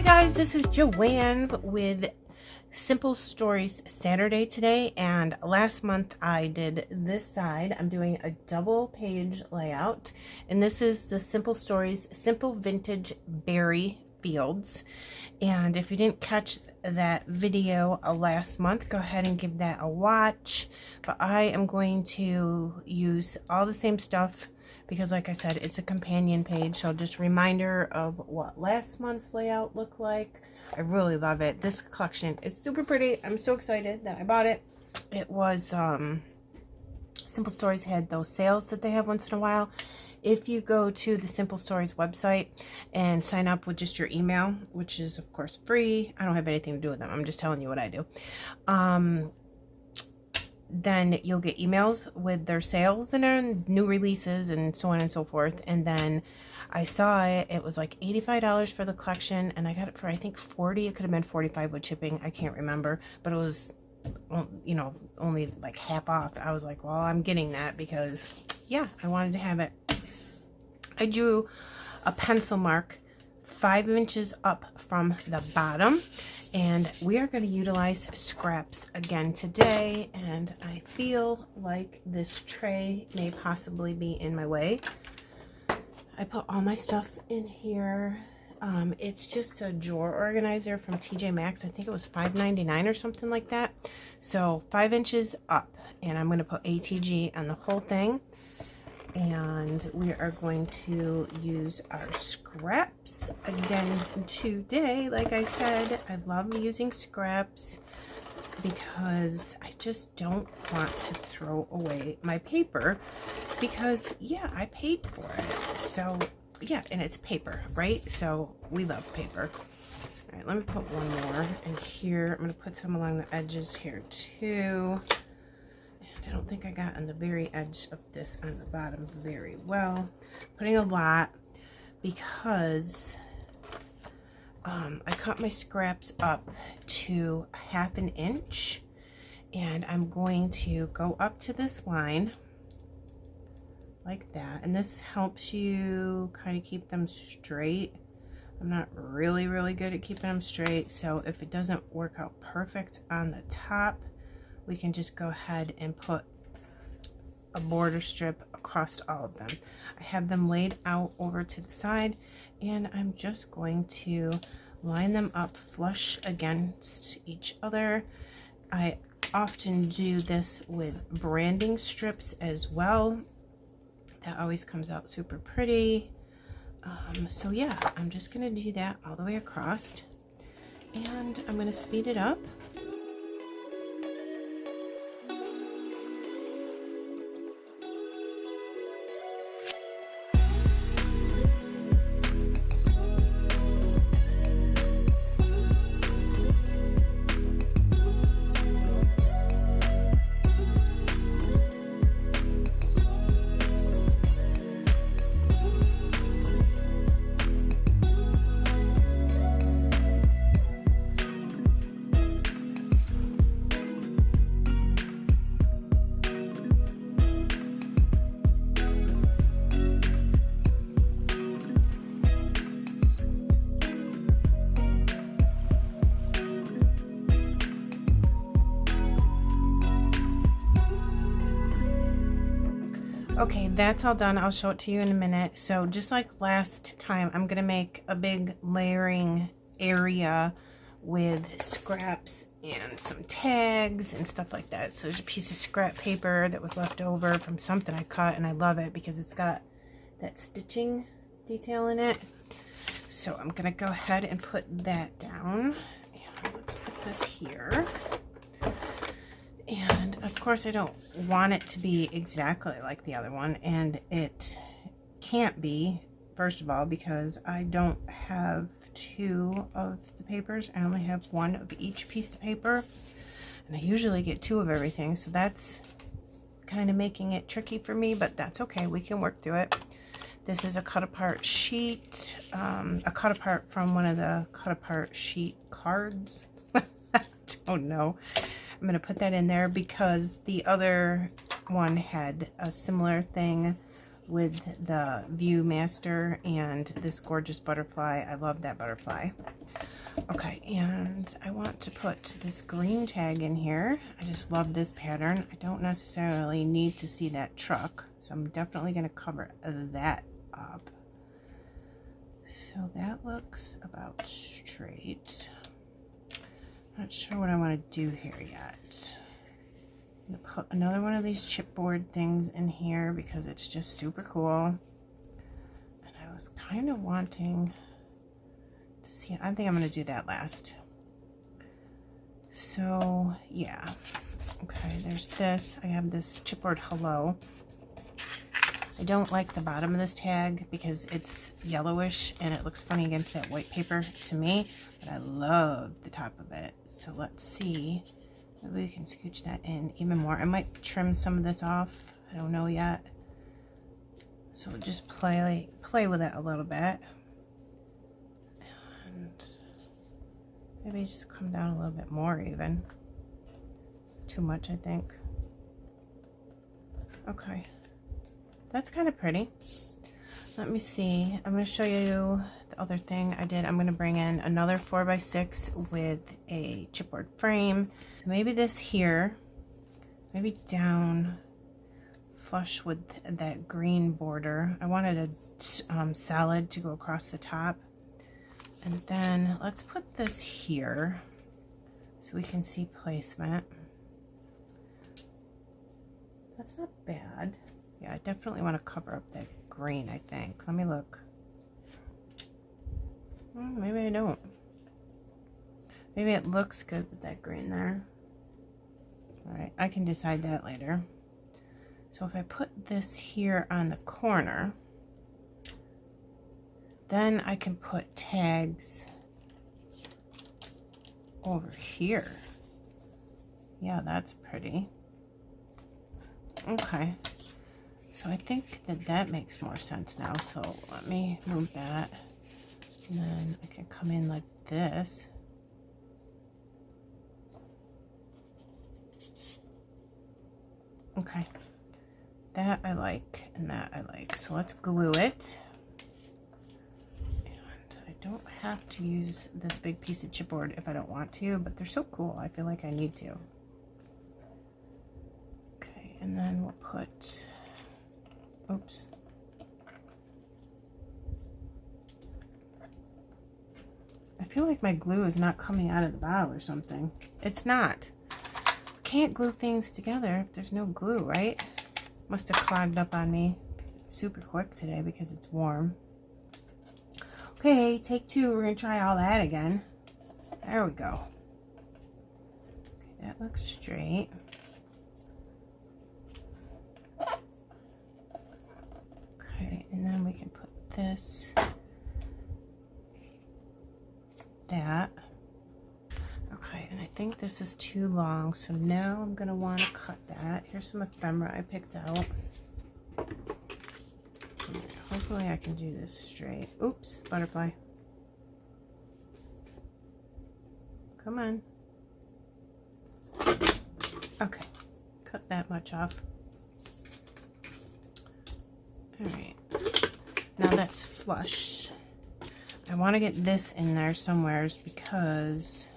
Guys, this is Joanne with Simple Stories Saturday today, and last month I did this side. I'm doing a double page layout, and this is the Simple Stories Simple Vintage Berry Fields. And if you didn't catch that video last month, go ahead and give that a watch. But I am going to use all the same stuff because, like I said, it's a companion page, so just a reminder of what last month's layout looked like. I really love it. This collection is super pretty. I'm so excited that I bought it. It was Simple Stories had those sales that they have once in a while. If you go to the Simple Stories website and sign up with just your email, which is of course free, I don't have anything to do with them, I'm just telling you what I do, then you'll get emails with their sales and their new releases and so on and so forth. And then I saw it was like $85 for the collection, and I got it for I think $40. It could have been $45 with shipping, I can't remember, but it was, you know, only like half off. I was like, well, I'm getting that because yeah, I wanted to have it. I drew a pencil mark 5 inches up from the bottom, and we are going to utilize scraps again today, and I feel like this tray may possibly be in my way. I put all my stuff in here. It's just a drawer organizer from TJ Maxx. I think it was $5.99 or something like that. So 5 inches up, and I'm going to put ATG on the whole thing. And we are going to use our scraps again today. Like I said, I love using scraps because I just don't want to throw away my paper because yeah, I paid for it. So yeah, and it's paper, right? So we love paper. All right, let me put one more in here. I'm going to put some along the edges here too. I don't think I got on the very edge of this on the bottom very well. Putting a lot because I cut my scraps up to 1/2 inch, and I'm going to go up to this line like that, and this helps you kind of keep them straight. I'm not really good at keeping them straight, so if it doesn't work out perfect on the top, we can just go ahead and put a border strip across all of them. I have them laid out over to the side, and I'm just going to line them up flush against each other. I often do this with branding strips as well. That always comes out super pretty. So yeah, I'm just gonna do that all the way across, and I'm gonna speed it up. Okay, that's all done. I'll show it to you in a minute. So just like last time, I'm gonna make a big layering area with scraps and some tags and stuff like that. So there's a piece of scrap paper that was left over from something I cut, and I love it because it's got that stitching detail in it. So I'm gonna go ahead and put that down. And let's put this here. And of course I don't want it to be exactly like the other one, and it can't be, first of all, because I don't have 2 of the papers. I only have 1 of each piece of paper, and I usually get 2 of everything, so that's kind of making it tricky for me, but that's okay, we can work through it. This is a cut apart sheet, a cut apart from one of the cut apart sheet cards. I don't know. I'm going to put that in there because the other one had a similar thing with the Viewmaster and this gorgeous butterfly. I love that butterfly. Okay, and I want to put this green tag in here. I just love this pattern. I don't necessarily need to see that truck, so I'm definitely going to cover that up. So that looks about straight. Not sure what I want to do here yet. I'm going to put another one of these chipboard things in here because it's just super cool. And I was kind of wanting to see, I think I'm going to do that last. So yeah. Okay, there's this. I have this chipboard hello. I don't like the bottom of this tag because it's yellowish and it looks funny against that white paper to me, but I love the top of it. So let's see, maybe we can scooch that in even more. I might trim some of this off, I don't know yet. So we'll just play with it a little bit. And maybe just come down a little bit more even. Too much, I think. Okay. That's kind of pretty. Let me see. I'm going to show you the other thing I did. I'm going to bring in another 4x6 with a chipboard frame. So maybe this here, maybe down flush with that green border. I wanted a salad to go across the top. And then let's put this here so we can see placement. That's not bad. Yeah, I definitely want to cover up that green, I think. Let me look. Maybe I don't. Maybe it looks good with that green there. Alright, I can decide that later. So if I put this here on the corner, then I can put tags over here. Yeah, that's pretty. Okay. So I think that makes more sense now. So let me move that. And then I can come in like this. Okay. That I like and that I like. So let's glue it. And I don't have to use this big piece of chipboard if I don't want to, but they're so cool. I feel like I need to. Okay, and then we'll put... Oops. I feel like my glue is not coming out of the bottle or something. It's not. Can't glue things together if there's no glue, right? Must have clogged up on me super quick today because it's warm. Okay, take two. We're going to try all that again. There we go. Okay, that looks straight. And then we can put this, that. Okay, and I think this is too long, so now I'm going to want to cut that. Here's some ephemera I picked out. Hopefully I can do this straight. Oops, butterfly. Come on. Okay, cut that much off. Alright, now that's flush. I want to get this in there somewhere because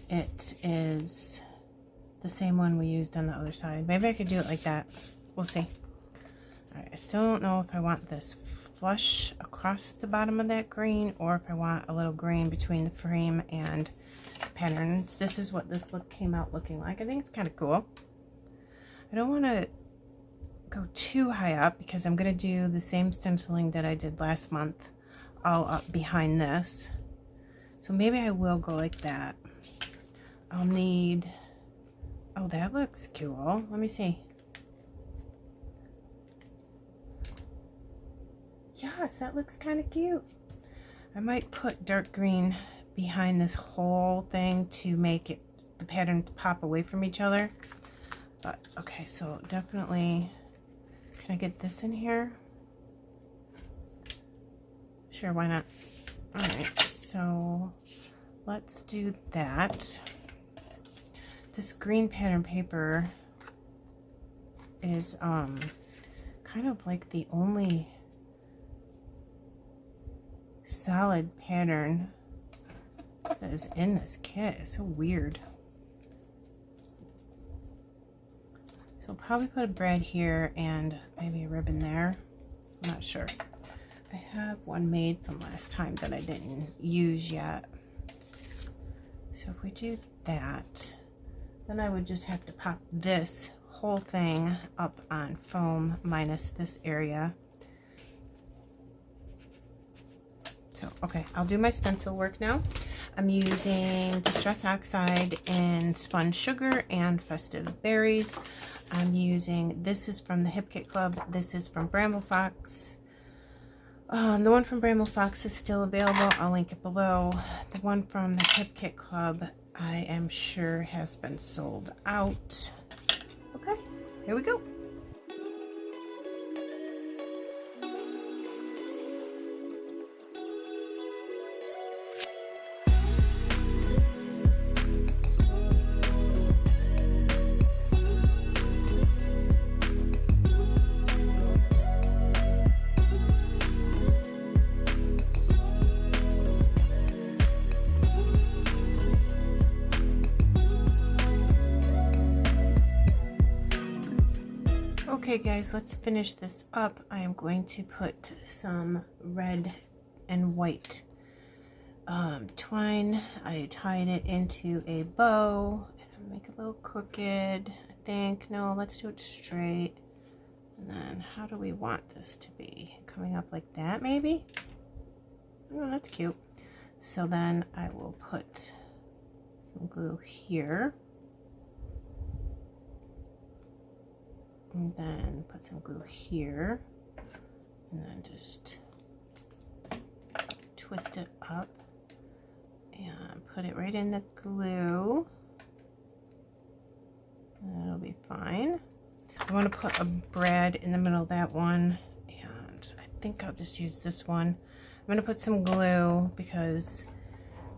it is the same one we used on the other side. Maybe I could do it like that. We'll see. Alright, I still don't know if I want this flush across the bottom of that green or if I want a little green between the frame and the patterns. This is what this look came out looking like. I think it's kind of cool. I don't want to go too high up because I'm going to do the same stenciling that I did last month all up behind this. So maybe I will go like that. I'll need, oh, that looks cool. Let me see. Yes, that looks kind of cute. I might put dark green behind this whole thing to make it the pattern pop away from each other. But okay, so definitely Can I get this in here? Sure, why not? All right, so let's do that. This green pattern paper is kind of like the only solid pattern that is in this kit. It's so weird. So I'll probably put a brad here and maybe a ribbon there. I'm not sure. I have one made from last time that I didn't use yet. So if we do that, then I would just have to pop this whole thing up on foam minus this area. So, okay, I'll do my stencil work now. I'm using Distress Oxide in Spun Sugar and Festive Berries. I'm using, this is from the Hip Kit Club. This is from Bramble Fox. The one from Bramble Fox is still available. I'll link it below. The one from the Hip Kit Club, I am sure has been sold out. Okay, here we go. Okay guys, let's finish this up. I am going to put some red and white twine. I tied it into a bow and I'll make it a little crooked, I think. No, let's do it straight. And then how do we want this to be? Coming up like that maybe? Oh, that's cute. So then I will put some glue here. And then put some glue here, and then just twist it up and put it right in the glue. That'll be fine. I want to put a brad in the middle of that one, and I think I'll just use this one. I'm going to put some glue because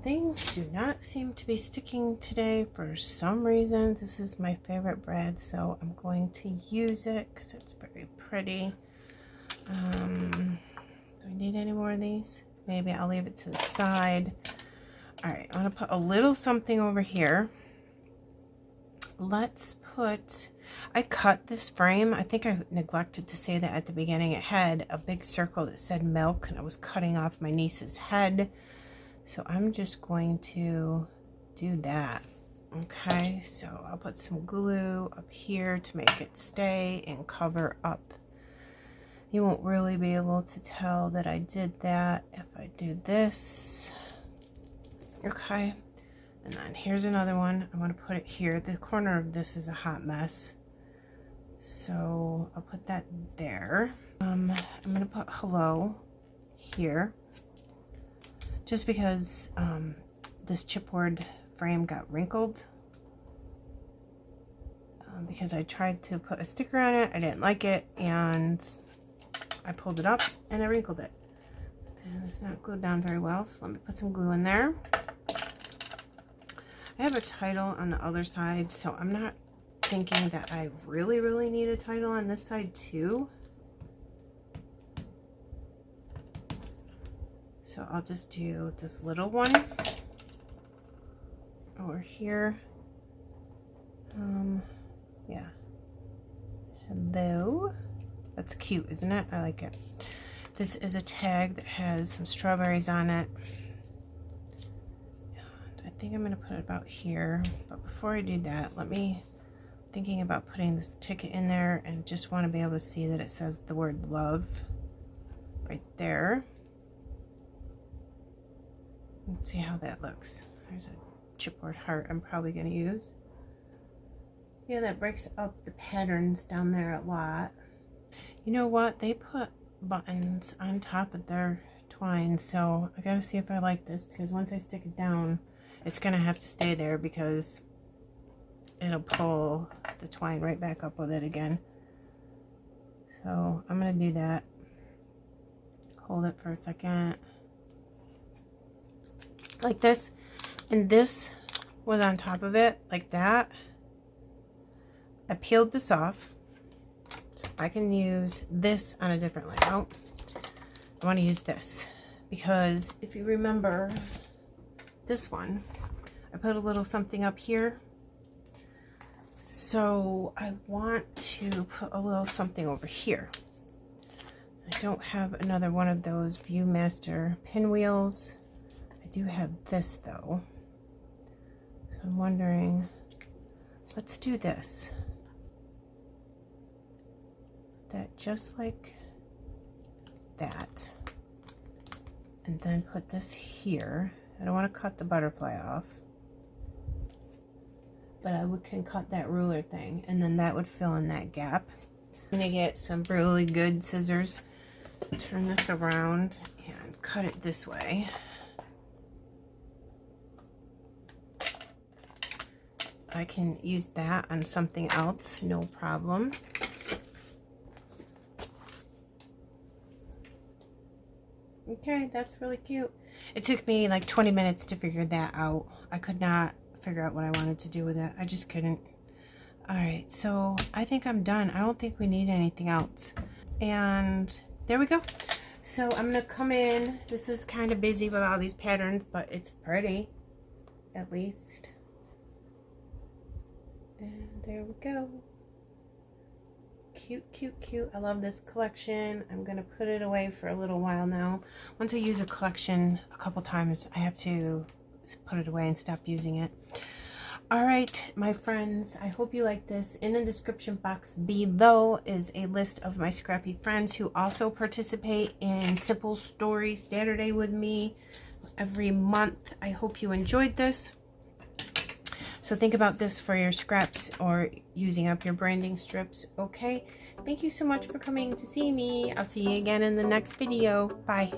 things do not seem to be sticking today for some reason. This is my favorite brad, so I'm going to use it because it's very pretty. Do I need any more of these? Maybe I'll leave it to the side. All right, I'm going to put a little something over here. Let's put, I cut this frame. I think I neglected to say that at the beginning. It had a big circle that said milk, and I was cutting off my niece's head. So I'm just going to do that. Okay, so I'll put some glue up here to make it stay and cover up. You won't really be able to tell that I did that if I do this. Okay, and then here's another one. I want to put it here. The corner of this is a hot mess, so I'll put that there. I'm going to put hello here. Just because this chipboard frame got wrinkled. Because I tried to put a sticker on it, I didn't like it, and I pulled it up and I wrinkled it. And it's not glued down very well, so let me put some glue in there. I have a title on the other side, so I'm not thinking that I really need a title on this side too. So I'll just do this little one over here. Yeah. Hello. That's cute, isn't it? I like it. This is a tag that has some strawberries on it. And I think I'm going to put it about here. But before I do that, thinking about putting this ticket in there, and just want to be able to see that it says the word love right there. Let's see how that looks. There's a chipboard heart I'm probably going to use. Yeah, that breaks up the patterns down there a lot. You know what? They put buttons on top of their twine, so I gotta see if I like this, because once I stick it down, it's gonna have to stay there because it'll pull the twine right back up with it again. So I'm going to do that. Hold it for a second. Like this. And this was on top of it, like that. I peeled this off. So I can use this on a different layout. I want to use this. Because if you remember this one, I put a little something up here. So I want to put a little something over here. I don't have another one of those ViewMaster pinwheels. I do have this though. So I'm wondering, let's do this. That just like that. And then put this here. I don't want to cut the butterfly off. But I can cut that ruler thing, and then that would fill in that gap. I'm gonna get some really good scissors, turn this around, and cut it this way. I can use that on something else, no problem. Okay, that's really cute. It took me like 20 minutes to figure that out. I could not figure out what I wanted to do with it. I just couldn't. All right, so I think I'm done. I don't think we need anything else. And there we go. So I'm gonna come in. This is kind of busy with all these patterns, but it's pretty, at least. And there we go. Cute, cute, cute. I love this collection. I'm gonna put it away for a little while now. Once I use a collection a couple times, I have to put it away and stop using it. All right, my friends, I hope you like this. In the description box below is a list of my scrappy friends who also participate in Simple Stories Saturday with me every month. I hope you enjoyed this. So think about this for your scraps or using up your branding strips, okay? Thank you so much for coming to see me. I'll see you again in the next video. Bye.